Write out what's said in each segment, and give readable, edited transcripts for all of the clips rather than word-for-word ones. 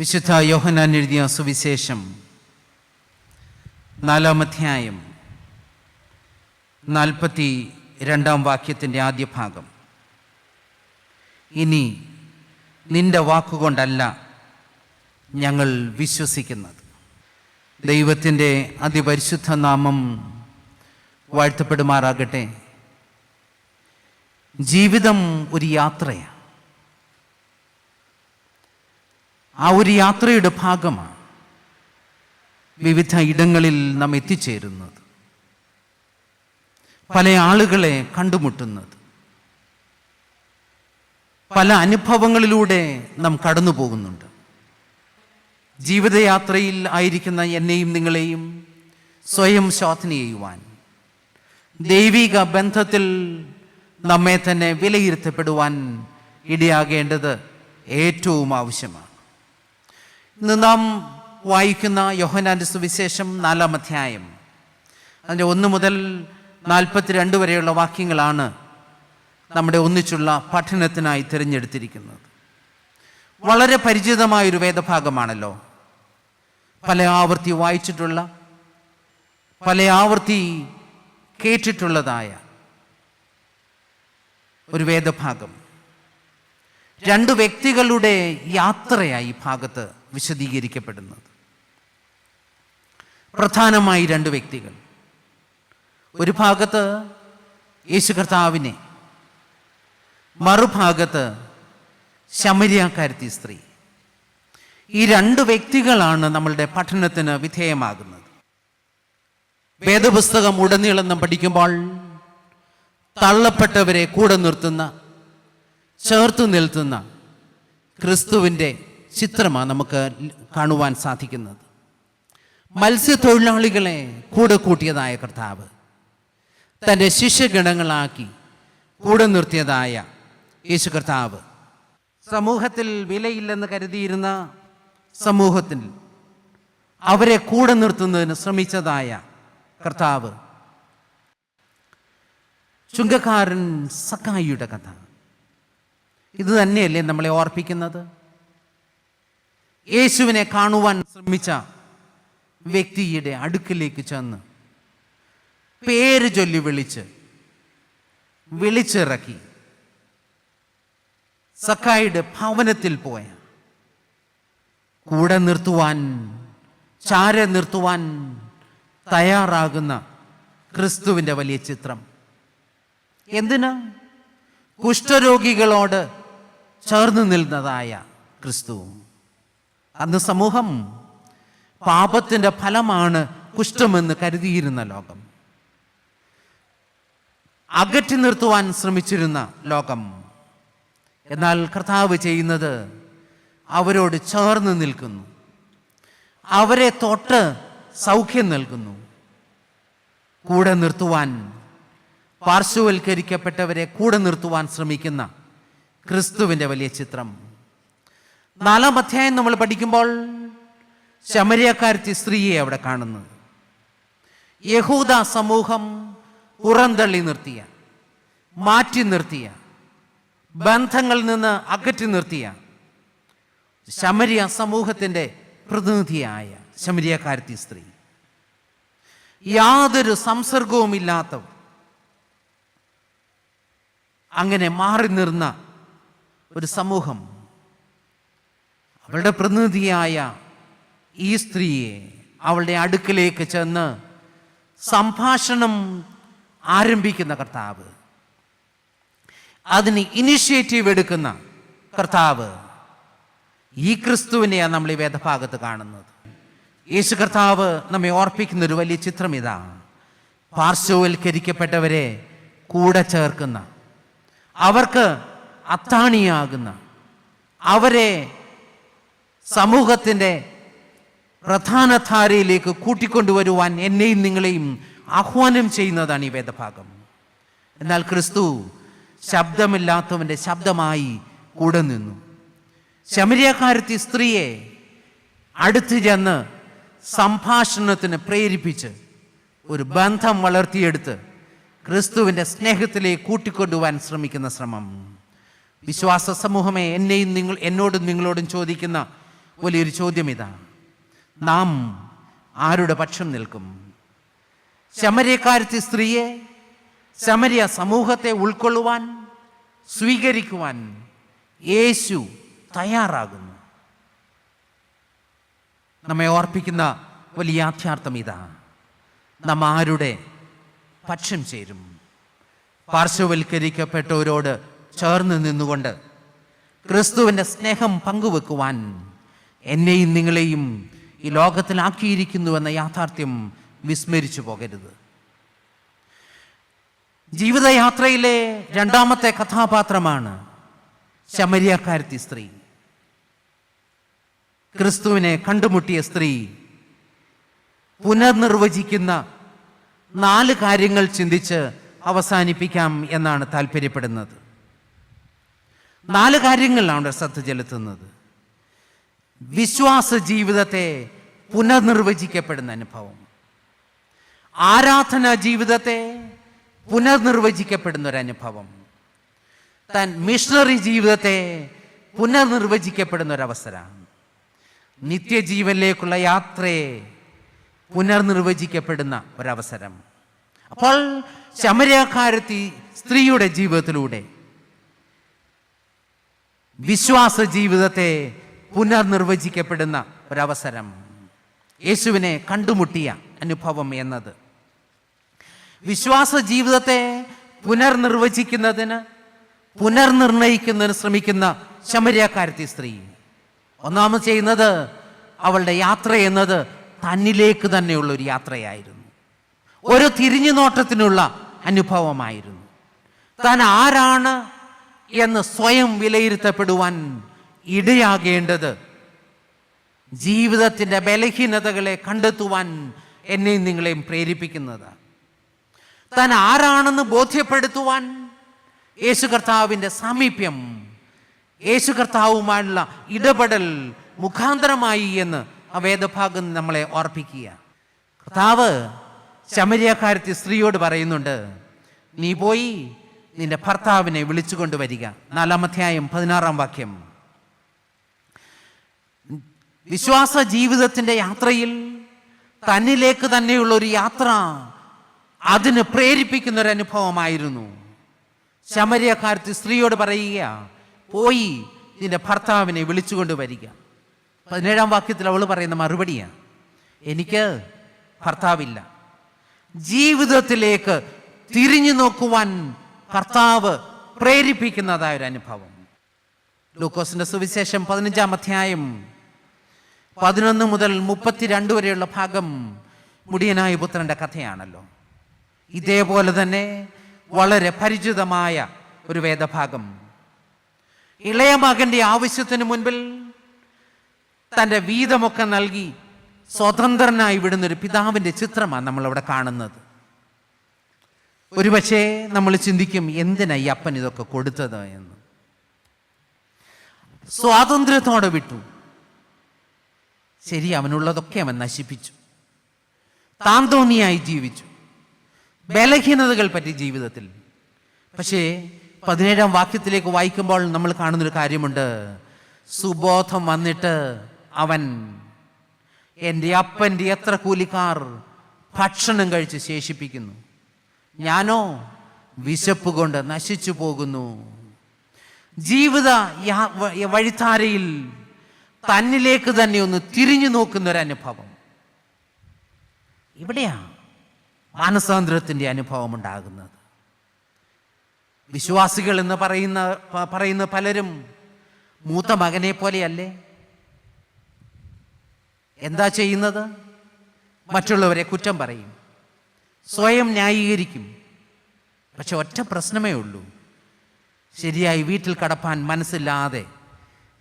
വിശുദ്ധ യോഹന്നാൻ എഴുതിയ സുവിശേഷം 4-ാം അധ്യായം 42-ാം വാക്യത്തിൻ്റെ ആദ്യ ഭാഗം. ഇനി നിന്റെ വാക്കുകൊണ്ടല്ല ഞങ്ങൾ വിശ്വസിക്കുന്നത്. ദൈവത്തിൻ്റെ അതിപരിശുദ്ധ നാമം വാഴ്ത്തപ്പെടുമാറാകട്ടെ. ജീവിതം ഒരു യാത്രയാണ്. ആ ഒരു യാത്രയുടെ ഭാഗമാണ് വിവിധ ഇടങ്ങളിൽ നാം എത്തിച്ചേരുന്നത്, പല ആളുകളെ കണ്ടുമുട്ടുന്നത്, പല അനുഭവങ്ങളിലൂടെ നാം കടന്നു പോകുന്നുണ്ട്. ജീവിതയാത്രയിൽ ആയിരിക്കുന്ന എന്നെയും നിങ്ങളെയും സ്വയം ശോധന ചെയ്യുവാൻ, ദൈവിക ബന്ധത്തിൽ നമ്മെ തന്നെ വിലയിരുത്തപ്പെടുവാൻ ഇടയാകേണ്ടത് ഏറ്റവും ആവശ്യമാണ്. ഇന്ന് നാം വായിക്കുന്ന യോഹന്നാൻ്റെ സുവിശേഷം 4-ാം അധ്യായം, അതിൻ്റെ 1 മുതൽ 42 വരെയുള്ള വാക്യങ്ങളാണ് നമ്മുടെ ഒന്നിച്ചുള്ള പഠനത്തിനായി തിരഞ്ഞെടുത്തിരിക്കുന്നത്. വളരെ പരിചിതമായൊരു വേദഭാഗമാണല്ലോ. പല ആവർത്തി വായിച്ചിട്ടുള്ള, പല ആവർത്തി കേട്ടിട്ടുള്ളതായ ഒരു വേദഭാഗം. 2 വ്യക്തികളുടെ യാത്രയായി ഭാഗത്ത് വിശദീകരിക്കപ്പെടുന്നത്. പ്രധാനമായി 2 വ്യക്തികൾ. ഒരു ഭാഗത്ത് യേശു കർത്താവിനെ, മറുഭാഗത്ത് ശമരിയാക്കാരത്തി സ്ത്രീ. ഈ 2 വ്യക്തികളാണ് നമ്മളുടെ പഠനത്തിന് വിധേയമാകുന്നത്. വേദപുസ്തകം ഉടനീളം നാം പഠിക്കുമ്പോൾ തള്ളപ്പെട്ടവരെ കൂടെ നിർത്തുന്ന, ചേർത്ത് നിൽത്തുന്ന ക്രിസ്തുവിൻ്റെ ചിത്രമാണ് നമുക്ക് കാണുവാൻ സാധിക്കുന്നത്. മത്സ്യത്തൊഴിലാളികളെ കൂടെ കൂട്ടിയതായ കർത്താവ്, തൻ്റെ ശിഷ്യഗണങ്ങളാക്കി കൂടെ നിർത്തിയതായ യേശു കർത്താവ്, സമൂഹത്തിൽ വിലയില്ലെന്ന് കരുതിയിരുന്ന സമൂഹത്തിൽ അവരെ കൂടെ നിർത്തുന്നതിന് ശ്രമിച്ചതായ കർത്താവ്, ചുങ്കക്കാരൻ സക്കായിയുടെ കഥ, ഇത് തന്നെയല്ലേ നമ്മളെ ഓർപ്പിക്കുന്നത്? യേശുവിനെ കാണുവാൻ ശ്രമിച്ച വ്യക്തിയുടെ അടുക്കിലേക്ക് ചെന്ന് പേര് ചൊല്ലി വിളിച്ചിറക്കി സക്കായിയുടെ ഭവനത്തിൽ പോയ, കൂടെ നിർത്തുവാൻ, ചാരെ നിർത്തുവാൻ തയ്യാറാകുന്ന ക്രിസ്തുവിൻ്റെ വലിയ ചിത്രം. എന്തിനാ? കുഷ്ഠരോഗികളോട് ചേർന്ന് നിൽക്കുന്നതായ ക്രിസ്തു. അന്ന് സമൂഹം പാപത്തിൻ്റെ ഫലമാണ് കുഷ്ഠമെന്ന് കരുതിയിരുന്ന ലോകം, അകറ്റി നിർത്തുവാൻ ശ്രമിച്ചിരുന്ന ലോകം. എന്നാൽ കർത്താവ് ചെയ്യുന്നത് അവരോട് ചേർന്ന് നിൽക്കുന്നു, അവരെ തൊട്ട് സൗഖ്യം നൽകുന്നു. കൂടെ നിർത്തുവാൻ, പാർശ്വവൽക്കരിക്കപ്പെട്ടവരെ കൂടെ നിർത്തുവാൻ ശ്രമിക്കുന്ന ക്രിസ്തുവിൻ്റെ വലിയ ചിത്രം. 4-ാം അധ്യായം നമ്മൾ പഠിക്കുമ്പോൾ ശമരിയക്കാരത്തി സ്ത്രീയെ അവിടെ കാണുന്നത്. യഹൂദ സമൂഹം പുറന്തള്ളി നിർത്തിയ, മാറ്റി നിർത്തിയ, ബന്ധങ്ങളിൽ നിന്ന് അകറ്റി നിർത്തിയ ശമരിയ സമൂഹത്തിൻ്റെ പ്രതിനിധിയായ ശമരിയക്കാരത്തി സ്ത്രീ, യാതൊരു സംസർഗവുമില്ലാത്തവർ, അങ്ങനെ മാറി നിർന്ന ഒരു സമൂഹം, അവളുടെ പ്രതിനിധിയായ ഈ സ്ത്രീയെ അവളുടെ അടുക്കലേക്ക് ചെന്ന് സംഭാഷണം ആരംഭിക്കുന്ന കർത്താവ്, അതിന് ഇനിഷ്യേറ്റീവ് എടുക്കുന്ന കർത്താവ്, ഈ ക്രിസ്തുവിനെയാണ് നമ്മൾ ഈ വേദഭാഗത്ത് കാണുന്നത്. യേശു കർത്താവ് നമ്മെ ഓർപ്പിക്കുന്ന ഒരു വലിയ ചിത്രം ഇതാണ്. പാർശ്വവൽക്കരിക്കപ്പെട്ടവരെ കൂടെ ചേർക്കുന്ന, അവർക്ക് അത്താണിയാകുന്ന, അവരെ സമൂഹത്തിൻ്റെ പ്രധാന ധാരയിലേക്ക് കൂട്ടിക്കൊണ്ടുവരുവാൻ എന്നെയും നിങ്ങളെയും ആഹ്വാനം ചെയ്യുന്നതാണ് ഈ വേദഭാഗം. എന്നാൽ ക്രിസ്തു ശബ്ദമില്ലാത്തവൻ്റെ ശബ്ദമായി കൂടെ നിന്നു. ശമരിയക്കാരത്തി സ്ത്രീയെ അടുത്ത് ചെന്ന് സംഭാഷണത്തിന് പ്രേരിപ്പിച്ച് ഒരു ബന്ധം വളർത്തിയെടുത്ത് ക്രിസ്തുവിൻ്റെ സ്നേഹത്തിലേക്ക് കൂട്ടിക്കൊണ്ടുവാൻ ശ്രമിക്കുന്ന ശ്രമം. വിശ്വാസ സമൂഹമേ, എന്നോടും നിങ്ങളോടും ചോദിക്കുന്ന വലിയൊരു ചോദ്യം ഇതാ: നാം ആരുടെ പക്ഷം നിൽക്കും? ശമര്യക്കാരത്തി സ്ത്രീയെ, ശമര്യ സമൂഹത്തെ ഉൾക്കൊള്ളുവാൻ, സ്വീകരിക്കുവാൻ യേശു തയ്യാറാകുന്നു. നമ്മെ ഓർപ്പിക്കുന്ന വലിയ യാഥാർത്ഥ്യം ഇതാ: നാം ആരുടെ പക്ഷം ചേരും? പാർശ്വവൽക്കരിക്കപ്പെട്ടവരോട് ചേർന്ന് നിന്നുകൊണ്ട് ക്രിസ്തുവിൻ്റെ സ്നേഹം പങ്കുവെക്കുവാൻ എന്നെയും നിങ്ങളെയും ഈ ലോകത്തിലാക്കിയിരിക്കുന്നുവെന്ന യാഥാർത്ഥ്യം വിസ്മരിച്ചു പോകരുത്. ജീവിതയാത്രയിലെ രണ്ടാമത്തെ കഥാപാത്രമാണ് ശമര്യക്കാരത്തി സ്ത്രീ. ക്രിസ്തുവിനെ കണ്ടുമുട്ടിയ സ്ത്രീ പുനർനിർവചിക്കുന്ന 4 കാര്യങ്ങൾ ചിന്തിച്ച് അവസാനിപ്പിക്കാം എന്നാണ് താല്പര്യപ്പെടുന്നത്. 4 കാര്യങ്ങളിലാണ് ശ്രദ്ധ ചെലുത്തുന്നത്. വിശ്വാസ ജീവിതത്തെ പുനർനിർവചിക്കപ്പെടുന്ന അനുഭവം, ആരാധനാ ജീവിതത്തെ പുനർനിർവചിക്കപ്പെടുന്ന ഒരനുഭവം, താൻ മിഷണറി ജീവിതത്തെ പുനർനിർവചിക്കപ്പെടുന്ന ഒരവസരം, നിത്യജീവനിലേക്കുള്ള യാത്രയെ പുനർനിർവചിക്കപ്പെടുന്ന ഒരവസരം. അപ്പോൾ ശമര്യക്കാരത്തി സ്ത്രീയുടെ ജീവിതത്തിലൂടെ വിശ്വാസ ജീവിതത്തെ പുനർനിർവചിക്കപ്പെടുന്ന ഒരവസരം, യേശുവിനെ കണ്ടുമുട്ടിയ അനുഭവം എന്നത്. വിശ്വാസ ജീവിതത്തെ പുനർനിർണയിക്കുന്നതിന് ശ്രമിക്കുന്ന ശമര്യക്കാരത്തി സ്ത്രീ ഒന്നാമത് ചെയ്യുന്നത്, അവളുടെ യാത്ര എന്നത് തന്നിലേക്ക് തന്നെയുള്ള ഒരു യാത്രയായിരുന്നു. ഒരു തിരിഞ്ഞു നോട്ടത്തിനുള്ള അനുഭവമായിരുന്നു. താൻ ആരാണ് എന്ന് സ്വയം വിലയിരുത്തപ്പെടുവാൻ ഇടയാകേണ്ടത് ജീവിതത്തിൻ്റെ ബലഹീനതകളെ കണ്ടെത്തുവാൻ എന്നെയും നിങ്ങളെയും പ്രേരിപ്പിക്കുന്നത്. താൻ ആരാണെന്ന് ബോധ്യപ്പെടുത്തുവാൻ യേശു കർത്താവിൻ്റെ സാമീപ്യം, യേശു കർത്താവുമായുള്ള ഇടപെടൽ മുഖാന്തരമായി എന്ന് ആ വേദഭാഗം നമ്മളെ ഓർപ്പിക്കുക. കർത്താവ് ശമര്യക്കാരത്തി സ്ത്രീയോട് പറയുന്നുണ്ട്, നീ പോയി നിന്റെ ഭർത്താവിനെ വിളിച്ചുകൊണ്ട് വരിക. 4-ാം അധ്യായം 16-ാം വാക്യം. വിശ്വാസ ജീവിതത്തിൻ്റെ യാത്രയിൽ തന്നിലേക്ക് തന്നെയുള്ള ഒരു യാത്ര, അതിന് പ്രേരിപ്പിക്കുന്ന ഒരു അനുഭവമായിരുന്നു. ശമര്യക്കാരത്തി സ്ത്രീയോട് പറയുക, പോയി നിന്റെ ഭർത്താവിനെ വിളിച്ചുകൊണ്ട് വരിക. 17-ാം വാക്യത്തിൽ അവൾ പറയുന്ന മറുപടിയാണ്, എനിക്ക് ഭർത്താവില്ല. ജീവിതത്തിലേക്ക് തിരിഞ്ഞു നോക്കുവാൻ കർത്താവ് പ്രേരിപ്പിക്കുന്നതായ ഒരു അനുഭവം. ലൂക്കോസിന്റെ സുവിശേഷം 15-ാം അധ്യായം 11 മുതൽ 32 വരെയുള്ള ഭാഗം മുടിയനായ പുത്രന്റെ കഥയാണല്ലോ. ഇതേപോലെ തന്നെ വളരെ പരിചിതമായ ഒരു വേദഭാഗം. ഇളയ മകന്റെ ആവശ്യത്തിന് മുൻപിൽ തൻ്റെ വീതമൊക്കെ നൽകി സ്വതന്ത്രനായി വിടുന്നൊരു പിതാവിൻ്റെ ചിത്രമാണ് നമ്മളവിടെ കാണുന്നത്. ഒരുപക്ഷെ നമ്മൾ ചിന്തിക്കും, എന്തിനാ ഈ അപ്പൻ ഇതൊക്കെ കൊടുത്തത് എന്ന്. സ്വാതന്ത്ര്യത്തോടെ വിട്ടു. ശരി, അവനുള്ളതൊക്കെ അവൻ നശിപ്പിച്ചു. താൻ തോന്നിയായി ജീവിച്ചു. ബലഹീനതകൾ പറ്റി ജീവിതത്തിൽ. പക്ഷേ 17-ാം വാക്യത്തിലേക്ക് വായിക്കുമ്പോൾ നമ്മൾ കാണുന്നൊരു കാര്യമുണ്ട്. സുബോധം വന്നിട്ട് അവൻ, എൻ്റെ അപ്പൻ്റെ എത്ര കൂലിക്കാർ ഭക്ഷണം കഴിച്ച് ശേഷിപ്പിക്കുന്നു, ഞാനോ വിശപ്പ് കൊണ്ട് നശിച്ചു പോകുന്നു. ജീവിത വഴിത്താരയിൽ തന്നിലേക്ക് തന്നെ ഒന്ന് തിരിഞ്ഞു നോക്കുന്നൊരനുഭവം. ഇവിടെയാ മാനസാന്തരത്തിൻ്റെ അനുഭവം ഉണ്ടാകുന്നത്. വിശ്വാസികൾ എന്ന് പറയുന്ന പലരും മൂത്ത മകനെ പോലെയല്ലേ? എന്താ ചെയ്യുന്നത്? മറ്റുള്ളവരെ കുറ്റം പറയും, സ്വയം ന്യായീകരിക്കും. പക്ഷെ ഒറ്റ പ്രശ്നമേ ഉള്ളൂ, ശരിയായി വീട്ടിൽ കടപ്പാൻ മനസ്സില്ലാതെ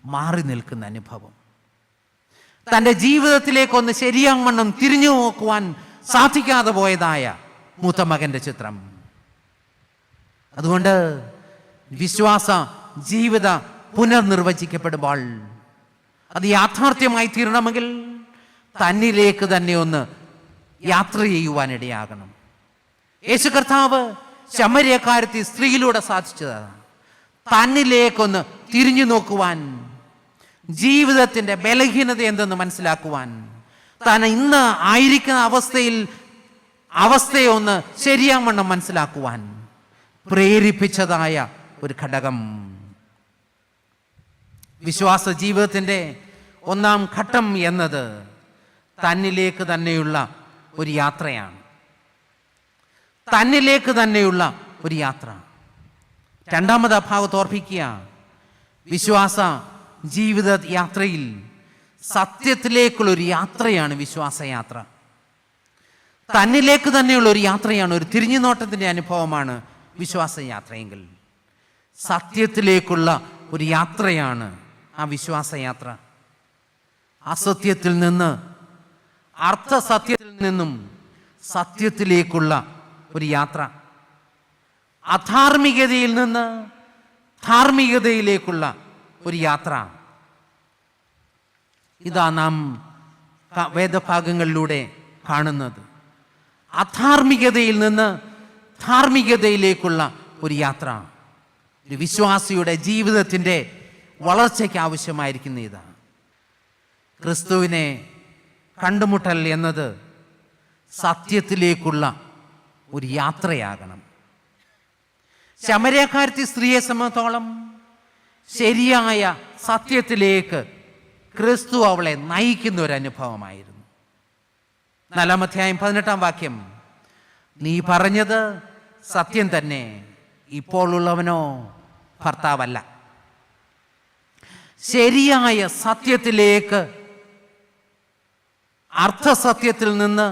മാറി നിൽക്കുന്ന അനുഭവം. തൻ്റെ ജീവിതത്തിലേക്കൊന്ന് ശരിയാവണ്ണം തിരിഞ്ഞു നോക്കുവാൻ സാധിക്കാതെ പോയതായ മൂത്ത മകൻ്റെ ചിത്രം. അതുകൊണ്ട് വിശ്വാസ ജീവിത പുനർനിർവചിക്കപ്പെടുമ്പോൾ അത് യാഥാർത്ഥ്യമായി തീരണമെങ്കിൽ തന്നിലേക്ക് തന്നെ ഒന്ന് യാത്ര ചെയ്യുവാനിടയാകണം. യേശു കർത്താവ് ശമര്യക്കാരത്തി സ്ത്രീയിലൂടെ സാധിച്ചതാണ്. തന്നിലേക്കൊന്ന് തിരിഞ്ഞു നോക്കുവാൻ, ജീവിതത്തിൻ്റെ ബലഹീനത എന്തെന്ന് മനസ്സിലാക്കുവാൻ, താൻ ഇന്ന് ആയിരിക്കുന്ന അവസ്ഥയെ ഒന്ന് ശരിയാവണ്ണം മനസ്സിലാക്കുവാൻ പ്രേരിപ്പിച്ചതായ ഒരു ഘടകം. വിശ്വാസ ജീവിതത്തിൻ്റെ ഒന്നാം ഘട്ടം എന്നത് തന്നിലേക്ക് തന്നെയുള്ള ഒരു യാത്രയാണ്. തന്നിലേക്ക് തന്നെയുള്ള ഒരു യാത്ര. രണ്ടാമത് ഭാഗത്ത് ഓർപ്പിക്കുക, വിശ്വാസ ജീവിത യാത്രയിൽ സത്യത്തിലേക്കുള്ളൊരു യാത്രയാണ് വിശ്വാസയാത്ര. തന്നിലേക്ക് തന്നെയുള്ള ഒരു യാത്രയാണ്, ഒരു തിരിഞ്ഞുനോട്ടത്തിൻ്റെ അനുഭവമാണ് വിശ്വാസയാത്രയെങ്കിൽ സത്യത്തിലേക്കുള്ള ഒരു യാത്രയാണ് ആ വിശ്വാസയാത്ര. അസത്യത്തിൽ നിന്ന്, അർത്ഥസത്യത്തിൽ നിന്നും സത്യത്തിലേക്കുള്ള ഒരു യാത്ര. അധാർമികതയിൽ നിന്ന് ധാർമ്മികതയിലേക്കുള്ള ഒരു യാത്ര. ഇതാ നാം വേദഭാഗങ്ങളിലൂടെ കാണുന്നത്. അധാർമികതയിൽ നിന്ന് ധാർമ്മികതയിലേക്കുള്ള ഒരു യാത്ര. ഒരു വിശ്വാസിയുടെ ജീവിതത്തിൻ്റെ വളർച്ചയ്ക്ക് ആവശ്യമായിരിക്കുന്ന ഇതാണ്. ക്രിസ്തുവിനെ കണ്ടുമുട്ടൽ എന്നത് സത്യത്തിലേക്കുള്ള ഒരു യാത്രയാകണം. ശമര്യക്കാരത്തി സ്ത്രീയെ സംബന്ധിച്ചോളം ശരിയായ സത്യത്തിലേക്ക് ക്രിസ്തു അവളെ നയിക്കുന്ന ഒരു അനുഭവമായിരുന്നു. 4-ാം അധ്യായം 18-ാം വാക്യം, നീ പറഞ്ഞത് സത്യം തന്നെ, ഇപ്പോൾ ഉള്ളവനോ ഭർത്താവല്ല. ശരിയായ സത്യത്തിലേക്ക്, അർത്ഥസത്യത്തിൽ നിന്ന്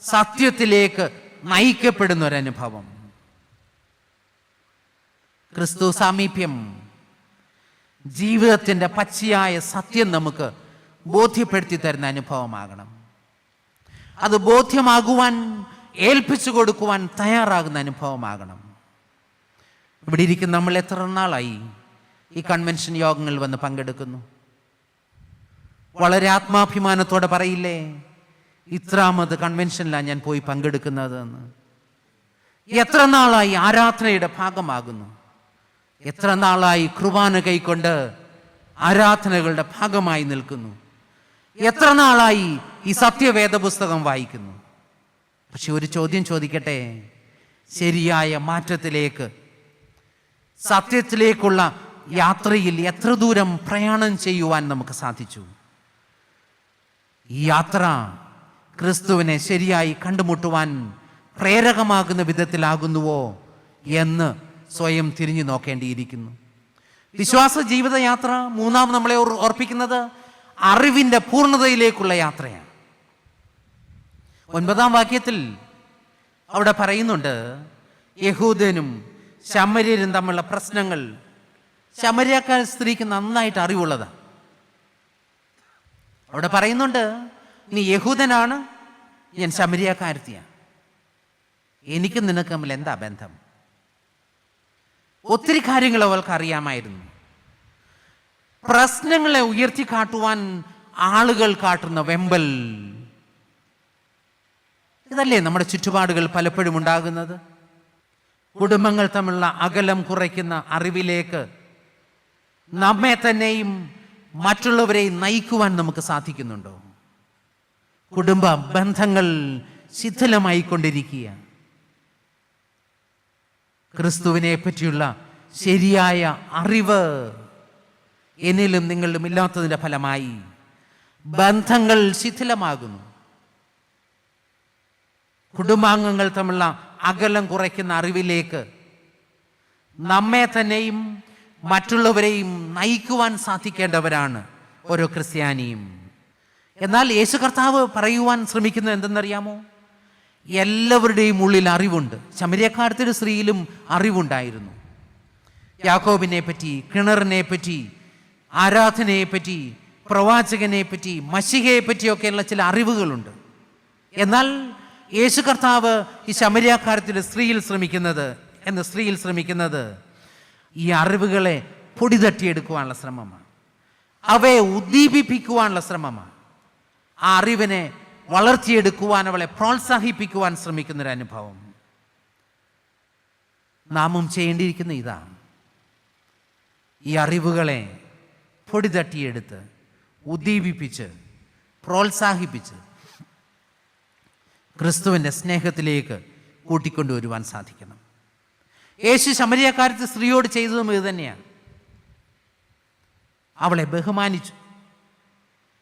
സത്യത്തിലേക്ക് നയിക്കപ്പെടുന്ന ഒരനുഭവം. ക്രിസ്തു സാമീപ്യം ജീവിതത്തിൻ്റെ പച്ചയായ സത്യം നമുക്ക് ബോധ്യപ്പെടുത്തി തരുന്ന അനുഭവമാകണം. അത് ബോധ്യമാകുവാൻ, ഏൽപ്പിച്ചു കൊടുക്കുവാൻ തയ്യാറാകുന്ന അനുഭവമാകണം. ഇവിടെ ഇരിക്കുന്ന നമ്മൾ എത്ര നാളായി ഈ കൺവെൻഷൻ യോഗങ്ങളിൽ വന്ന് പങ്കെടുക്കുന്നു? വളരെ ആത്മാഭിമാനത്തോടെ പറയില്ലേ, ഇത്രാമത് കൺവെൻഷനിലാണ് ഞാൻ പോയി പങ്കെടുക്കുന്നതെന്ന്. എത്ര നാളായി ആരാധനയുടെ ഭാഗമാകുന്നു? എത്ര നാളായി കുർബാന കൈക്കൊണ്ട് ആരാധനകളുടെ ഭാഗമായി നിൽക്കുന്നു? എത്ര നാളായി ഈ സത്യവേദ പുസ്തകം വായിക്കുന്നു? പക്ഷെ ഒരു ചോദ്യം ചോദിക്കട്ടെ, ശരിയായ മാറ്റത്തിലേക്ക്, സത്യത്തിലേക്കുള്ള യാത്രയിൽ എത്ര ദൂരം പ്രയാണം ചെയ്യുവാൻ നമുക്ക് സാധിച്ചു? ഈ യാത്ര ക്രിസ്തുവിനെ ശരിയായി കണ്ടുമുട്ടുവാൻ പ്രേരകമാകുന്ന വിധത്തിലാകുന്നുവോ എന്ന് സ്വയം തിരിഞ്ഞു നോക്കേണ്ടിയിരിക്കുന്നു. വിശ്വാസ ജീവിതയാത്ര മൂന്നാം നമ്മളെ ഓർപ്പിക്കുന്നത് അറിവിൻ്റെ പൂർണ്ണതയിലേക്കുള്ള യാത്രയാണ്. 9-ാം വാക്യത്തിൽ അവിടെ പറയുന്നുണ്ട്, യഹൂദനും ശമര്യരും തമ്മിലുള്ള പ്രശ്നങ്ങൾ ശമര്യക്കാർ സ്ത്രീക്ക് നന്നായിട്ട് അറിവുള്ളതാണ്. അവിടെ പറയുന്നുണ്ട്, നീ യഹൂദനാണ്, ഞാൻ ശമര്യക്കാരത്തിയാണ്, എനിക്ക് നിനക്ക് തമ്മിൽ എന്താ ബന്ധം? ഒത്തിരി കാര്യങ്ങൾ അവൾക്ക് അറിയാമായിരുന്നു. പ്രശ്നങ്ങളെ ഉയർത്തി കാട്ടുവാൻ ആളുകൾ കാട്ടുന്ന വെമ്പൽ, ഇതല്ലേ നമ്മുടെ ചുറ്റുപാടുകൾ പലപ്പോഴും ഉണ്ടാകുന്നത്? കുടുംബങ്ങൾ തമ്മിലുള്ള അകലം കുറയ്ക്കുന്ന അറിവിലേക്ക് നമ്മെ തന്നെയും മറ്റുള്ളവരെയും നയിക്കുവാൻ നമുക്ക് സാധിക്കുന്നുണ്ടോ? കുടുംബ ബന്ധങ്ങൾ ശിഥിലമായിക്കൊണ്ടിരിക്കുക. ക്രിസ്തുവിനെ പറ്റിയുള്ള ശരിയായ അറിവ് എന്നിലും നിങ്ങളിലും ഇല്ലാത്തതിൻ്റെ ഫലമായി ബന്ധങ്ങൾ ശിഥിലമാകുന്നു. കുടുംബാംഗങ്ങൾ തമ്മിലുള്ള അകലം കുറയ്ക്കുന്ന അറിവിലേക്ക് നമ്മെ തന്നെയും മറ്റുള്ളവരെയും നയിക്കുവാൻ സാധിക്കേണ്ടവരാണ് ഓരോ ക്രിസ്ത്യാനിയും. എന്നാൽ യേശു കർത്താവ് പറയുവാൻ ശ്രമിക്കുന്നത് എന്തെന്നറിയാമോ? എല്ലാവരുടെയും ഉള്ളിൽ അറിവുണ്ട്. ശമര്യക്കാരത്തിൻ്റെ സ്ത്രീയിലും അറിവുണ്ടായിരുന്നു. യാക്കോബിനെ പറ്റി, കിണറിനെ പറ്റി, ആരാധനയെ പറ്റി, പ്രവാചകനെ പറ്റി, മശിഹയെ പറ്റിയൊക്കെയുള്ള ചില അറിവുകളുണ്ട്. എന്നാൽ യേശു കർത്താവ് ഈ ശമര്യക്കാരത്തിൻ്റെ സ്ത്രീയിൽ ശ്രമിക്കുന്നത് ഈ അറിവുകളെ പൊടി തട്ടിയെടുക്കുവാനുള്ള ശ്രമമാണ്. അവയെ ഉദ്ദീപിപ്പിക്കുവാനുള്ള ശ്രമമാണ്. ആ അറിവിനെ വളർത്തിയെടുക്കുവാൻ, അവളെ പ്രോത്സാഹിപ്പിക്കുവാൻ ശ്രമിക്കുന്നൊരനുഭവം. നാമും ചെയ്യേണ്ടിയിരിക്കുന്ന ഇതാണ്. ഈ അറിവുകളെ പൊടി തട്ടിയെടുത്ത് ഉദ്ദീപിപ്പിച്ച് പ്രോത്സാഹിപ്പിച്ച് ക്രിസ്തുവിൻ്റെ സ്നേഹത്തിലേക്ക് കൂട്ടിക്കൊണ്ടുവരുവാൻ സാധിക്കണം. യേശു ശമരിയക്കാരത്തെ സ്ത്രീയോട് ചെയ്തതും ഇത് തന്നെയാണ്. അവളെ ബഹുമാനിച്ചു,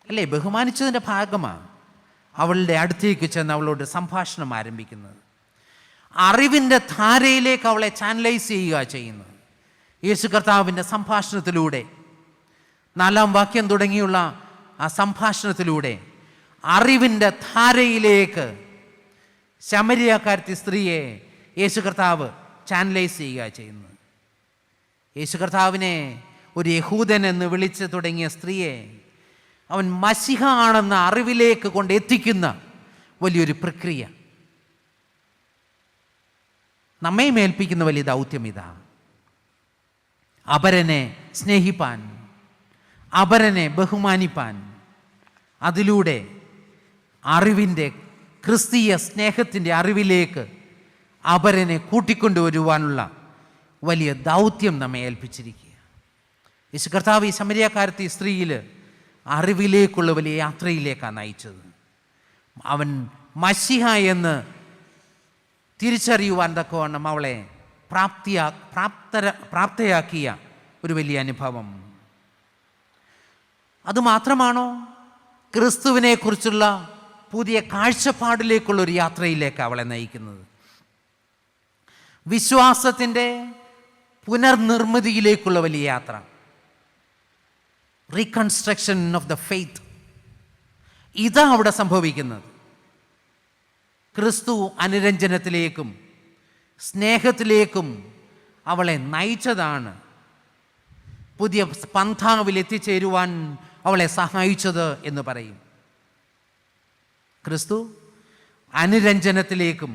അല്ലേ? ബഹുമാനിച്ചതിൻ്റെ ഭാഗമാണ് അവളുടെ അടുത്തേക്ക് ചെന്ന് അവളോട് സംഭാഷണം ആരംഭിക്കുന്നത്. അറിവിൻ്റെ ധാരയിലേക്ക് അവളെ ചാനലൈസ് ചെയ്യുക ചെയ്യുന്നത്. യേശു കർത്താവിൻ്റെ സംഭാഷണത്തിലൂടെ, 4-ാം വാക്യം തുടങ്ങിയുള്ള ആ സംഭാഷണത്തിലൂടെ അറിവിൻ്റെ ധാരയിലേക്ക് ശമരിയക്കാരത്തി സ്ത്രീയെ യേശു കർത്താവ് ചാനലൈസ് ചെയ്യുക ചെയ്യുന്നത്. യേശു കർത്താവിനെ ഒരു യഹൂദൻ എന്ന് വിളിച്ച് തുടങ്ങിയ സ്ത്രീയെ അവൻ മശിഹ ആണെന്ന അറിവിലേക്ക് കൊണ്ടെത്തിക്കുന്ന വലിയൊരു പ്രക്രിയ നമ്മെ മേൽപ്പിക്കുന്ന വലിയ ദൗത്യം ഇതാണ്. അപരനെ സ്നേഹിപ്പാൻ, അപരനെ ബഹുമാനിപ്പാൻ, അതിലൂടെ അറിവിൻ്റെ, ക്രിസ്തീയ സ്നേഹത്തിൻ്റെ അറിവിലേക്ക് അപരനെ കൂട്ടിക്കൊണ്ടുവരുവാനുള്ള വലിയ ദൗത്യം നമ്മെ ഏൽപ്പിച്ചിരിക്കുക. യേശു കർത്താവ് ഈ ശമരിയക്കാരത്തി സ്ത്രീയിൽ അറിവിലേക്കുള്ള വലിയ യാത്രയിലേക്കാണ് നയിച്ചത്. അവൻ മശിഹ എന്ന് തിരിച്ചറിയുവാൻ തക്കവണ്ണം അവളെ പ്രാപ്തയാക്കിയ ഒരു വലിയ അനുഭവം. അതുമാത്രമാണോ? ക്രിസ്തുവിനെക്കുറിച്ചുള്ള പുതിയ കാഴ്ചപ്പാടിലേക്കുള്ള ഒരു യാത്രയിലേക്ക് അവളെ നയിക്കുന്നത്. വിശ്വാസത്തിൻ്റെ പുനർനിർമ്മിതിയിലേക്കുള്ള വലിയ യാത്ര, റീകൺസ്ട്രക്ഷൻ ഓഫ് ദ ഫെയ്ത്ത്. ഇതാ അവിടെ സംഭവിക്കുന്നത്. ക്രിസ്തു അനുരഞ്ജനത്തിലേക്കും സ്നേഹത്തിലേക്കും അവളെ നയിച്ചതാണ്. പുതിയ പന്ഥാവിൽ എത്തിച്ചേരുവാൻ അവളെ സഹായിച്ചത് എന്ന് പറയും. ക്രിസ്തു അനുരഞ്ജനത്തിലേക്കും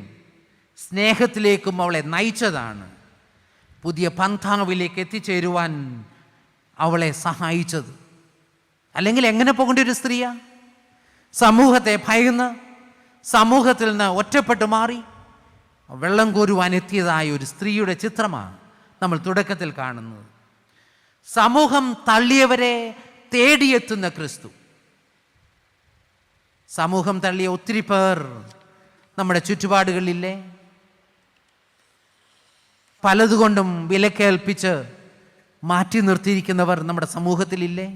സ്നേഹത്തിലേക്കും അവളെ നയിച്ചതാണ്. പുതിയ പന്ഥാവിലേക്ക് എത്തിച്ചേരുവാൻ അവളെ സഹായിച്ചത്. അല്ലെങ്കിൽ എങ്ങനെ പോകേണ്ട ഒരു സ്ത്രീയാ? സമൂഹത്തെ ഭയന്ന്, സമൂഹത്തിൽ നിന്ന് ഒറ്റപ്പെട്ടു മാറി വെള്ളം കോരുവാൻ എത്തിയതായ ഒരു സ്ത്രീയുടെ ചിത്രമാണ് നമ്മൾ തുടക്കത്തിൽ കാണുന്നത്. സമൂഹം തള്ളിയവരെ തേടിയെത്തുന്ന ക്രിസ്തു. സമൂഹം തള്ളിയ ഒത്തിരി പേർ നമ്മുടെ ചുറ്റുപാടുകളിലില്ലേ? പലതുകൊണ്ടും വിലക്കേൽപ്പിച്ച് മാറ്റി നിർത്തിയിരിക്കുന്നവർ നമ്മുടെ സമൂഹത്തിലില്ലേ?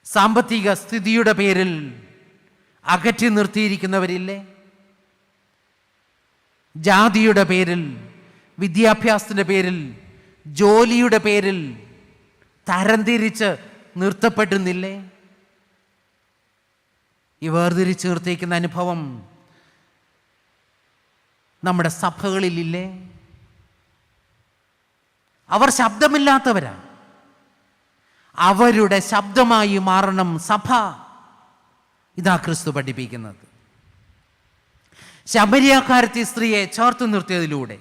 സാമ്പത്തിക സ്ഥിതിയുടെ പേരിൽ അകറ്റി നിർത്തിയിരിക്കുന്നവരില്ലേ? ജാതിയുടെ പേരിൽ, വിദ്യാഭ്യാസത്തിൻ്റെ പേരിൽ, ജോലിയുടെ പേരിൽ തരംതിരിച്ച് നിർത്തപ്പെടുന്നില്ലേ? ഈ വേർതിരിച്ച് നിർത്തിയിരിക്കുന്ന അനുഭവം നമ്മുടെ സഭകളിലില്ലേ? അവർ ശബ്ദമില്ലാത്തവരാ. അവരുടെ ശബ്ദമായി മാറണം സഭ. ഇതാ ക്രിസ്തു പഠിപ്പിക്കുന്നത്. ശമരിയക്കാരത്തി സ്ത്രീയെ ചേർത്ത് നിർത്തിയതിലൂടെ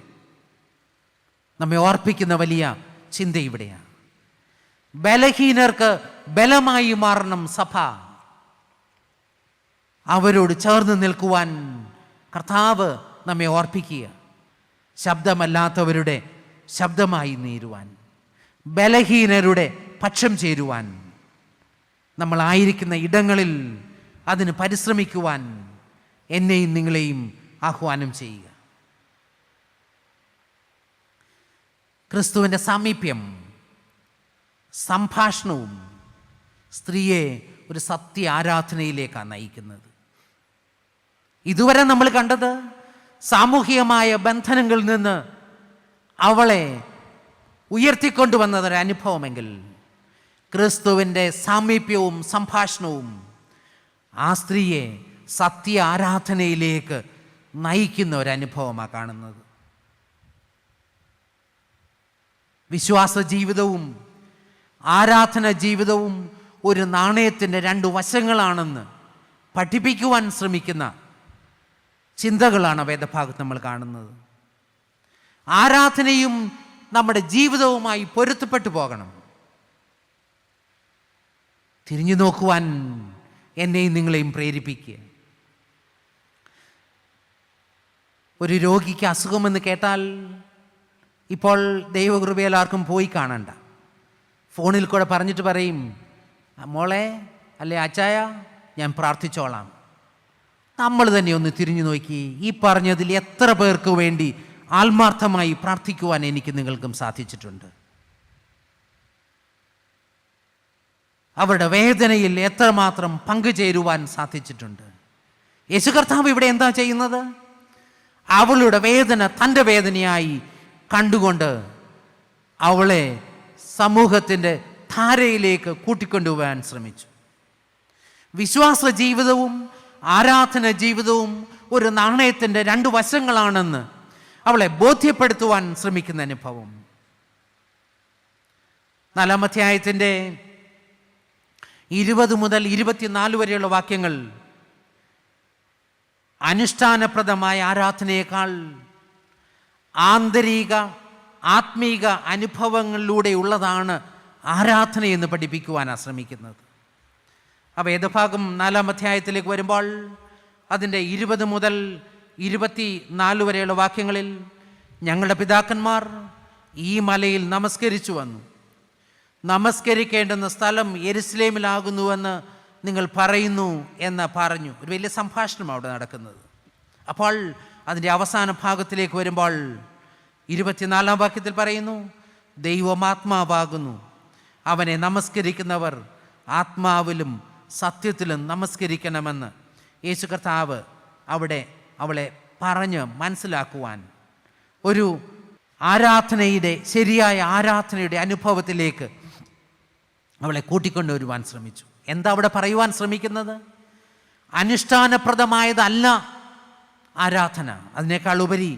നമ്മെ ഓർപ്പിക്കുന്ന വലിയ ചിന്ത ഇവിടെയാണ്. ബലഹീനർക്ക് ബലമായി മാറണം സഭ. അവരോട് ചേർന്ന് നിൽക്കുവാൻ കർത്താവ് നമ്മെ ഓർപ്പിക്കുക. ശബ്ദമല്ലാത്തവരുടെ ശബ്ദമായി നീരുവാൻ, ബലഹീനരുടെ പക്ഷം ചേരുവാൻ, നമ്മളായിരിക്കുന്ന ഇടങ്ങളിൽ അതിന് പരിശ്രമിക്കുവാൻ എന്നെയും നിങ്ങളെയും ആഹ്വാനം ചെയ്യുക. ക്രിസ്തുവിൻ്റെ സാമീപ്യം, സംഭാഷണവും സ്ത്രീയെ ഒരു സത്യ ആരാധനയിലേക്കാണ് നയിക്കുന്നത്. ഇതുവരെ നമ്മൾ കണ്ടത് സാമൂഹികമായ ബന്ധനങ്ങളിൽ നിന്ന് അവളെ ഉയർത്തിക്കൊണ്ടുവന്നതൊരനുഭവമെങ്കിൽ, ക്രിസ്തുവിൻ്റെ സാമീപ്യവും സംഭാഷണവും ആ സ്ത്രീയെ സത്യ ആരാധനയിലേക്ക് നയിക്കുന്ന ഒരനുഭവമാണ് കാണുന്നത്. വിശ്വാസ ജീവിതവും ആരാധന ജീവിതവും ഒരു നാണയത്തിൻ്റെ 2 വശങ്ങളാണെന്ന് പഠിപ്പിക്കുവാൻ ശ്രമിക്കുന്ന ചിന്തകളാണ് വേദഭാഗത്ത് നമ്മൾ കാണുന്നത്. ആരാധനയും നമ്മുടെ ജീവിതവുമായി പൊരുത്തപ്പെട്ടു പോകണം. തിരിഞ്ഞു നോക്കുവാൻ എന്നെയും നിങ്ങളെയും പ്രേരിപ്പിക്കുക. ഒരു രോഗിക്ക് അസുഖമെന്ന് കേട്ടാൽ ഇപ്പോൾ ദൈവകൃപയിൽ ആർക്കും പോയി കാണണ്ട. ഫോണിൽ കൂടെ പറഞ്ഞിട്ട് പറയും, മോളെ അല്ലെ അച്ചായ, ഞാൻ പ്രാർത്ഥിച്ചോളാം. നമ്മൾ തന്നെ ഒന്ന് തിരിഞ്ഞു നോക്കി, ഈ പറഞ്ഞതിൽ എത്ര പേർക്ക് വേണ്ടി ആത്മാർത്ഥമായി പ്രാർത്ഥിക്കുവാൻ എനിക്ക് നിങ്ങൾക്കും സാധിച്ചിട്ടുണ്ട്? അവരുടെ വേദനയിൽ എത്രമാത്രം പങ്കുചേരുവാൻ സാധിച്ചിട്ടുണ്ട്? യേശു കർത്താവ് ഇവിടെ എന്താ ചെയ്യുന്നത്? അവളുടെ വേദന തൻ്റെ വേദനയായി കണ്ടുകൊണ്ട് അവളെ സമൂഹത്തിൻ്റെ ധാരയിലേക്ക് കൂട്ടിക്കൊണ്ടുപോകാൻ ശ്രമിച്ചു. വിശ്വാസ ജീവിതവും ആരാധന ജീവിതവും ഒരു നാണയത്തിൻ്റെ രണ്ട് വശങ്ങളാണെന്ന് അവളെ ബോധ്യപ്പെടുത്തുവാൻ ശ്രമിക്കുന്ന അനുഭവം. 4-ാം അധ്യായത്തിൻ്റെ 20 മുതൽ 24 വരെയുള്ള വാക്യങ്ങൾ അനുഷ്ഠാനപ്രദമായ ആരാധനയേക്കാൾ ആന്തരിക ആത്മീക അനുഭവങ്ങളിലൂടെയുള്ളതാണ് ആരാധനയെന്ന് പഠിപ്പിക്കുവാനാണ് ശ്രമിക്കുന്നത്. ആ വേദഭാഗം 4-ാം അധ്യായത്തിലേക്ക് വരുമ്പോൾ അതിൻ്റെ 20 മുതൽ 24 വരെയുള്ള വാക്യങ്ങളിൽ, ഞങ്ങളുടെ പിതാക്കന്മാർ ഈ മലയിൽ നമസ്കരിച്ചു വന്നു. നമസ്കരിക്കേണ്ടുന്ന സ്ഥലം യെരുശലേമിലാകുന്നുവെന്ന് നിങ്ങൾ പറയുന്നു എന്ന് പറഞ്ഞു. ഒരു വലിയ സംഭാഷണം അവിടെ നടക്കുന്നത്. അപ്പോൾ അതിൻ്റെ അവസാന ഭാഗത്തിലേക്ക് വരുമ്പോൾ 24-ാം വാക്യത്തിൽ പറയുന്നു, ദൈവമാത്മാവാകുന്നു, അവനെ നമസ്കരിക്കുന്നവർ ആത്മാവിലും സത്യത്തിലും നമസ്കരിക്കണമെന്ന് യേശു കർത്താവ് അവിടെ അവളെ പറഞ്ഞ് മനസ്സിലാക്കുവാൻ, ഒരു ആരാധനയുടെ ശരിയായ ആരാധനയുടെ അനുഭവത്തിലേക്ക് അവളെ കൂട്ടിക്കൊണ്ടുവരുവാൻ ശ്രമിച്ചു. എന്താ അവിടെ പറയുവാൻ ശ്രമിക്കുന്നത്? അനുഷ്ഠാനപ്രദമായതല്ല ആരാധന, അതിനേക്കാൾ ഉപരി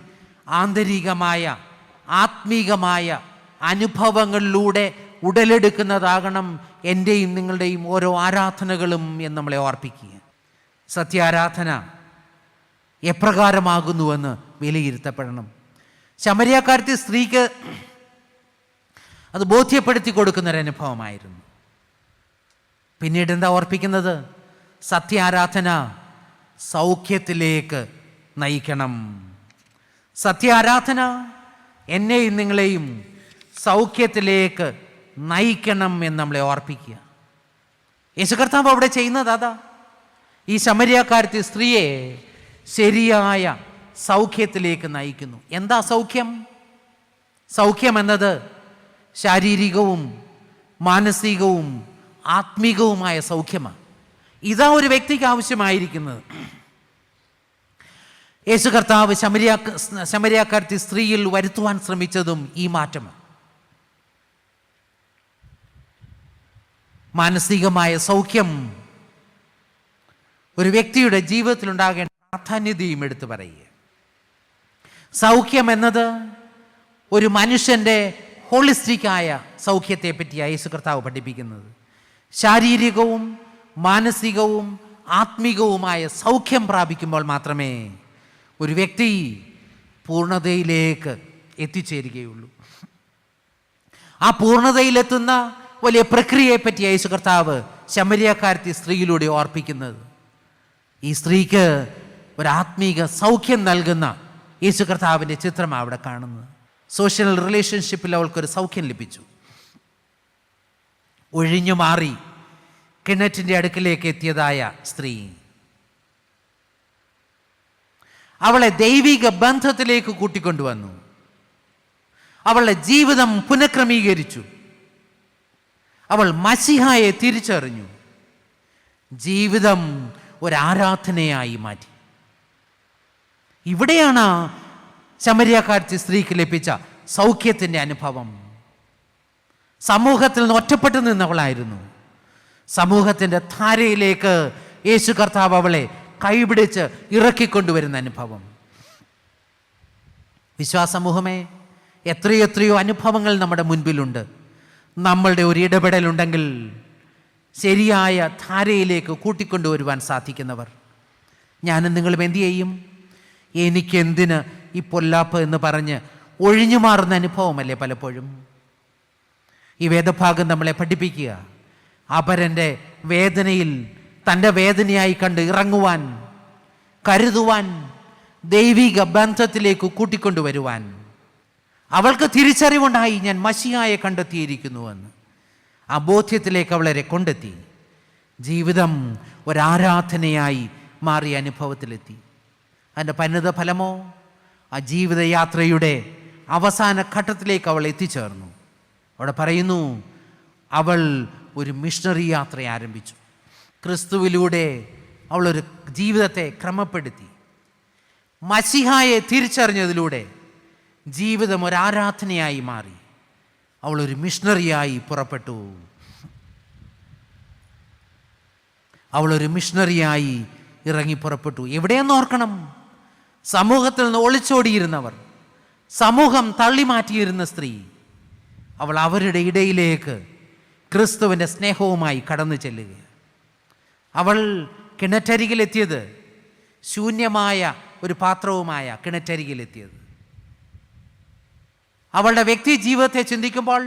ആന്തരികമായ ആത്മീകമായ അനുഭവങ്ങളിലൂടെ ഉടലെടുക്കുന്നതാകണം എൻ്റെയും നിങ്ങളുടെയും ഓരോ ആരാധനകളും എന്ന് നമ്മളെ ഓർപ്പിക്കുക. സത്യാരാധന എപ്രകാരമാകുന്നുവെന്ന് വിലയിരുത്തപ്പെടണം. ശമരിയാക്കാരത്തി സ്ത്രീക്ക് അത് ബോധ്യപ്പെടുത്തി കൊടുക്കുന്നൊരനുഭവമായിരുന്നു. പിന്നീട് എന്താ ഓർപ്പിക്കുന്നത്? സത്യാരാധന സൗഖ്യത്തിലേക്ക് നയിക്കണം. സത്യാരാധന എന്നെയും നിങ്ങളെയും സൗഖ്യത്തിലേക്ക് നയിക്കണം എന്ന് നമ്മളെ ഓർപ്പിക്കുക. യേശു കർത്താവ് അവിടെ ചെയ്യുന്നത് അതാ. ഈ ശമരിയാക്കാരത്തി സ്ത്രീയെ ശരിയായ സൗഖ്യത്തിലേക്ക് നയിക്കുന്നു. എന്താ സൗഖ്യം? സൗഖ്യം എന്നത് ശാരീരികവും മാനസികവും ആത്മീകവുമായ സൗഖ്യമാണ്. ഇതാ ഒരു വ്യക്തിക്ക് ആവശ്യമായിരിക്കുന്നത്. യേശു കർത്താവ് ശമരിയാക്കാരത്തി സ്ത്രീയിൽ വരുത്തുവാൻ ശ്രമിച്ചതും ഈ മാറ്റമാണ്. മാനസികമായ സൗഖ്യം ഒരു വ്യക്തിയുടെ ജീവിതത്തിൽ ഉണ്ടാകേണ്ട പ്രാധാന്യതയും എടുത്തു പറയുക. സൗഖ്യം എന്നത് ഒരു മനുഷ്യൻ്റെ ഹോളിസ്റ്റിക്കായ സൗഖ്യത്തെ പറ്റിയാണ് യേശു കർത്താവ് പഠിപ്പിക്കുന്നത്. ശാരീരികവും മാനസികവും ആത്മീകവുമായ സൗഖ്യം പ്രാപിക്കുമ്പോൾ മാത്രമേ ഒരു വ്യക്തി പൂർണ്ണതയിലേക്ക് എത്തിച്ചേരുകയുള്ളൂ. ആ പൂർണ്ണതയിലെത്തുന്ന വലിയ പ്രക്രിയയെപ്പറ്റി യേശു കർത്താവ് ശമരിയാക്കാരത്തി സ്ത്രീയിലൂടെ ഓർപ്പിക്കുന്നത്. ഈ സ്ത്രീക്ക് ഒരാത്മീക സൗഖ്യം നൽകുന്ന യേശു കർത്താവിൻ്റെ ചിത്രമാണ് അവിടെ കാണുന്നത്. സോഷ്യൽ റിലേഷൻഷിപ്പിൽ അവൾക്കൊരു സൗഖ്യം ലഭിച്ചു. ഒഴിഞ്ഞു മാറി കിണറ്റിൻ്റെ അടുക്കിലേക്ക് എത്തിയതായ സ്ത്രീ അവളെ ദൈവിക ബന്ധത്തിലേക്ക് കൂട്ടിക്കൊണ്ടുവന്നു. അവളുടെ ജീവിതം പുനഃക്രമീകരിച്ചു. അവൾ മശിഹായെ തിരിച്ചറിഞ്ഞു. ജീവിതം ഒരാരാധനയായി മാറ്റി. ഇവിടെയാണ് ശമരിയാക്കാരത്തി സ്ത്രീക്ക് ലഭിച്ച സൗഖ്യത്തിൻ്റെ അനുഭവം. സമൂഹത്തിൽ നിന്ന് ഒറ്റപ്പെട്ടു നിന്നവളായിരുന്നു. സമൂഹത്തിൻ്റെ ധാരയിലേക്ക് യേശു കർത്താവ് അവളെ കൈപിടിച്ച് ഇറക്കിക്കൊണ്ടുവരുന്ന അനുഭവം. വിശ്വാസമൂഹമേ, എത്രയോ അനുഭവങ്ങൾ നമ്മുടെ മുൻപിലുണ്ട്. നമ്മളുടെ ഒരു ഇടപെടലുണ്ടെങ്കിൽ ശരിയായ ധാരയിലേക്ക് കൂട്ടിക്കൊണ്ടുവരുവാൻ സാധിക്കുന്നവർ. ഞാനും നിങ്ങളും എന്തു ചെയ്യും? എനിക്കെന്തിന് ഈ പൊല്ലാപ്പ് എന്ന് പറഞ്ഞ് ഒഴിഞ്ഞു മാറുന്ന അനുഭവമല്ലേ പലപ്പോഴും. ഈ വേദഭാഗം നമ്മളെ പഠിപ്പിക്കുക, അപരൻ്റെ വേദനയിൽ തൻ്റെ വേദനയായി കണ്ട് ഇറങ്ങുവാൻ, കരുതുവാൻ, ദൈവിക ബന്ധത്തിലേക്ക് കൂട്ടിക്കൊണ്ടുവരുവാൻ. അവൾക്ക് തിരിച്ചറിവുണ്ടായി, ഞാൻ മശിഹായെ കണ്ടെത്തിയിരിക്കുന്നുവെന്ന്. ആ ബോധ്യത്തിലേക്ക് അവളെ കൊണ്ടെത്തി. ജീവിതം ഒരാരാധനയായി മാറിയ അനുഭവത്തിലെത്തി. അതിൻ്റെ പരിണിത ഫലമോ ആ ജീവിതയാത്രയുടെ അവസാന ഘട്ടത്തിലേക്ക് അവൾ എത്തിച്ചേർന്നു. അവിടെ പറയുന്നു, അവൾ ഒരു മിഷണറി യാത്ര ആരംഭിച്ചു. ക്രിസ്തുവിലൂടെ അവളൊരു ജീവിതത്തെ ക്രമപ്പെടുത്തി. മശിഹായെ തിരിച്ചറിഞ്ഞതിലൂടെ ജീവിതം ഒരാരാധനയായി മാറി. അവളൊരു മിഷണറിയായി പുറപ്പെട്ടു. അവളൊരു മിഷണറിയായി ഇറങ്ങി പുറപ്പെട്ടു. എവിടെയെന്ന് ഓർക്കണം, സമൂഹത്തിൽ നിന്ന് ഒളിച്ചോടിയിരുന്നവർ, സമൂഹം തള്ളിമാറ്റിയിരുന്ന സ്ത്രീ, അവൾ അവരുടെ ഇടയിലേക്ക് ക്രിസ്തുവിൻ്റെ സ്നേഹവുമായി കടന്നു ചെല്ലുക. അവൾ കിണറ്റരികിലെത്തിയത് ശൂന്യമായ ഒരു പാത്രവുമായ കിണറ്റരികിലെത്തിയത്. അവളുടെ വ്യക്തി ജീവിതത്തെ ചിന്തിക്കുമ്പോൾ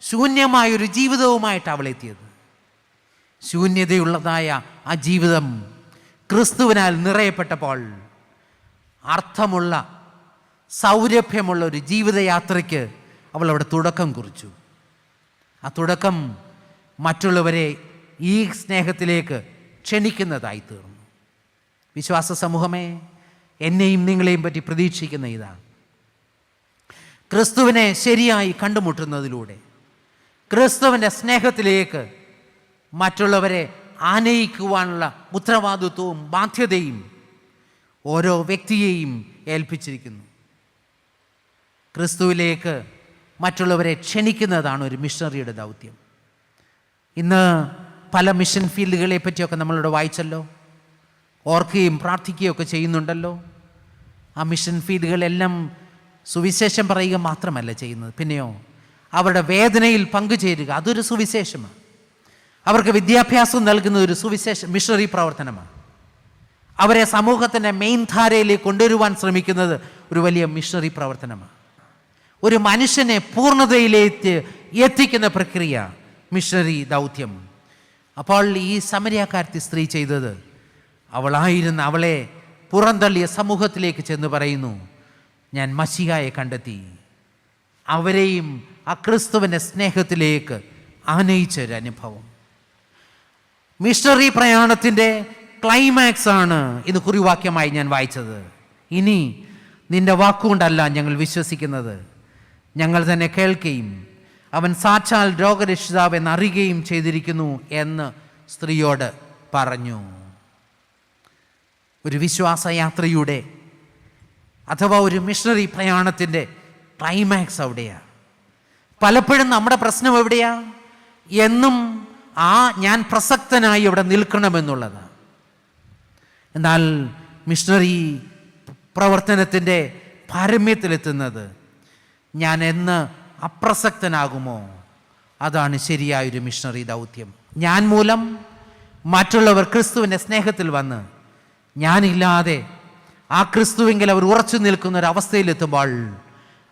ശൂന്യമായൊരു ജീവിതവുമായിട്ട് അവൾ എത്തിയത്. ശൂന്യതയുള്ളതായ ആ ജീവിതം ക്രിസ്തുവിനാൽ നിറയപ്പെട്ടപ്പോൾ അർത്ഥമുള്ള സൗരഭ്യമുള്ള ഒരു ജീവിതയാത്രയ്ക്ക് അവൾ അവിടെ തുടക്കം കുറിച്ചു. ആ തുടക്കം മറ്റുള്ളവരെ ഈ സ്നേഹത്തിലേക്ക് ക്ഷണിക്കുന്നതായി തീർന്നു. വിശ്വാസ സമൂഹമേ, എന്നെയും നിങ്ങളെയും പറ്റി പ്രതീക്ഷിക്കുന്ന ഇതാണ്. ക്രിസ്തുവിനെ ശരിയായി കണ്ടുമുട്ടുന്നതിലൂടെ ക്രിസ്തുവിൻ്റെ സ്നേഹത്തിലേക്ക് മറ്റുള്ളവരെ ആനയിക്കുവാനുള്ള ഉത്തരവാദിത്വവും ബാധ്യതയും ഓരോ വ്യക്തിയെയും ഏൽപ്പിച്ചിരിക്കുന്നു. ക്രിസ്തുവിലേക്ക് മറ്റുള്ളവരെ ക്ഷണിക്കുന്നതാണ് ഒരു മിഷണറിയുടെ ദൗത്യം. ഇന്ന് പല മിഷൻ ഫീൽഡുകളെ പറ്റിയൊക്കെ നമ്മളിവിടെ വായിച്ചല്ലോ, ഓർക്കുകയും പ്രാർത്ഥിക്കുകയും ഒക്കെ ചെയ്യുന്നുണ്ടല്ലോ. ആ മിഷൻ ഫീൽഡുകളെല്ലാം സുവിശേഷം പറയുക മാത്രമല്ല ചെയ്യുന്നത്, പിന്നെയോ അവരുടെ വേദനയിൽ പങ്കുചേരുക, അതൊരു സുവിശേഷമാണ്. അവർക്ക് വിദ്യാഭ്യാസം നൽകുന്നത് ഒരു മിഷണറി പ്രവർത്തനമാണ്. അവരെ സമൂഹത്തിൻ്റെ മെയിൻ ധാരയിലേക്ക് കൊണ്ടുവരുവാൻ ശ്രമിക്കുന്നത് ഒരു വലിയ മിഷണറി പ്രവർത്തനമാണ്. ഒരു മനുഷ്യനെ പൂർണ്ണതയിലേക്ക് എത്തിക്കുന്ന പ്രക്രിയ മിഷണറി ദൗത്യം. അപ്പോൾ ഈ സമരിയാക്കാരത്തി സ്ത്രീ ചെയ്തത്, അവളെ പുറന്തള്ളിയ സമൂഹത്തിലേക്ക് ചെന്ന് പറയുന്നു, ഞാൻ മശിഹായെ കണ്ടെത്തി. അവരെയും ആ ക്രിസ്തുവിൻ്റെ സ്നേഹത്തിലേക്ക് ആനയിച്ചൊരനുഭവം. മിഷണറി പ്രയാണത്തിൻ്റെ ക്ലൈമാക്സ് ആണ് ഇന്ന് കുറിവാക്യമായി ഞാൻ വായിച്ചത്. ഇനി നിന്റെ വാക്കുകൊണ്ടല്ല ഞങ്ങൾ വിശ്വസിക്കുന്നത്, ഞങ്ങൾ തന്നെ കേൾക്കുകയും അവൻ സാക്ഷാൽ രോഗരക്ഷിതാവ് എന്നറിയുകയും ചെയ്തിരിക്കുന്നു എന്ന് സ്ത്രീയോട് പറഞ്ഞു. ഒരു വിശ്വാസയാത്രയുടെ അഥവാ ഒരു മിഷണറി പ്രയാണത്തിൻ്റെ ക്ലൈമാക്സ് അവിടെയാണ്. പലപ്പോഴും നമ്മുടെ പ്രശ്നം എവിടെയാണ്? എന്നും ഞാൻ പ്രസക്തനായി ഇവിടെ നിൽക്കണമെന്നുള്ളതാണ്. എന്നാൽ മിഷണറി പ്രവർത്തനത്തിൻ്റെ പാരമ്യത്തിലെത്തുന്നത് ഞാൻ എന്ന് അപ്രസക്തനാകുമോ, അതാണ് ശരിയായൊരു മിഷണറി ദൗത്യം. ഞാൻ മൂലം മറ്റുള്ളവർ ക്രിസ്തുവിൻ്റെ സ്നേഹത്തിൽ വന്ന് ഞാനില്ലാതെ ആ ക്രിസ്തുവെങ്കിൽ അവർ ഉറച്ചു നിൽക്കുന്ന ഒരവസ്ഥയിലെത്തുമ്പോൾ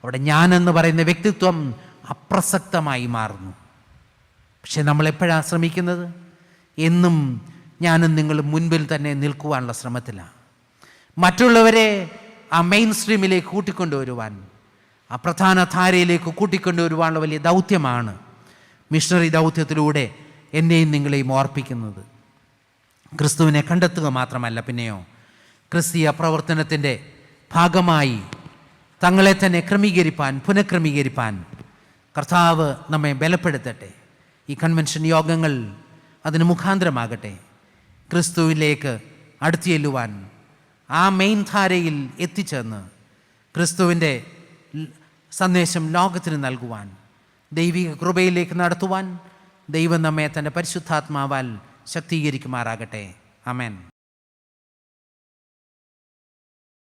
അവിടെ ഞാനെന്ന് പറയുന്ന വ്യക്തിത്വം അപ്രസക്തമായി മാറുന്നു. പക്ഷെ നമ്മളെപ്പോഴാണ് ശ്രമിക്കുന്നത്? എന്നും ഞാനും നിങ്ങളും മുൻപിൽ തന്നെ നിൽക്കുവാനുള്ള ശ്രമത്തിലാണ്. മറ്റുള്ളവരെ ആ മെയിൻ സ്ട്രീമിലേക്ക് കൂട്ടിക്കൊണ്ടുവരുവാൻ, ആ പ്രധാന ധാരയിലേക്ക് കൂട്ടിക്കൊണ്ടുവരുവാനുള്ള വലിയ ദൗത്യമാണ് മിഷണറി ദൗത്യത്തിലൂടെ എന്നെയും നിങ്ങളെയും ഓർപ്പിക്കുന്നത്. ക്രിസ്തുവിനെ കണ്ടെത്തുക മാത്രമല്ല, പിന്നെയോ ക്രിസ്തീയ പ്രവർത്തനത്തിൻ്റെ ഭാഗമായി തങ്ങളെ തന്നെ പുനഃക്രമീകരിപ്പാൻ കർത്താവ് നമ്മെ ബലപ്പെടുത്തട്ടെ. ഈ കൺവെൻഷൻ യോഗങ്ങൾ അതിന് മുഖാന്തരമാകട്ടെ. ക്രിസ്തുവിലേക്ക് അടുത്ത് ചെല്ലുവാൻ, ആ മെയിൻ ധാരയിൽ എത്തിച്ചേർന്ന് ക്രിസ്തുവിൻ്റെ സന്ദേശം ലോകത്തിന് നൽകുവാൻ, ദൈവിക കൃപയിലേക്ക് നടത്തുവാൻ ദൈവം നമ്മെ തൻ്റെ പരിശുദ്ധാത്മാവാൽ ശക്തീകരിക്കുമാറാകട്ടെ. ആമേൻ.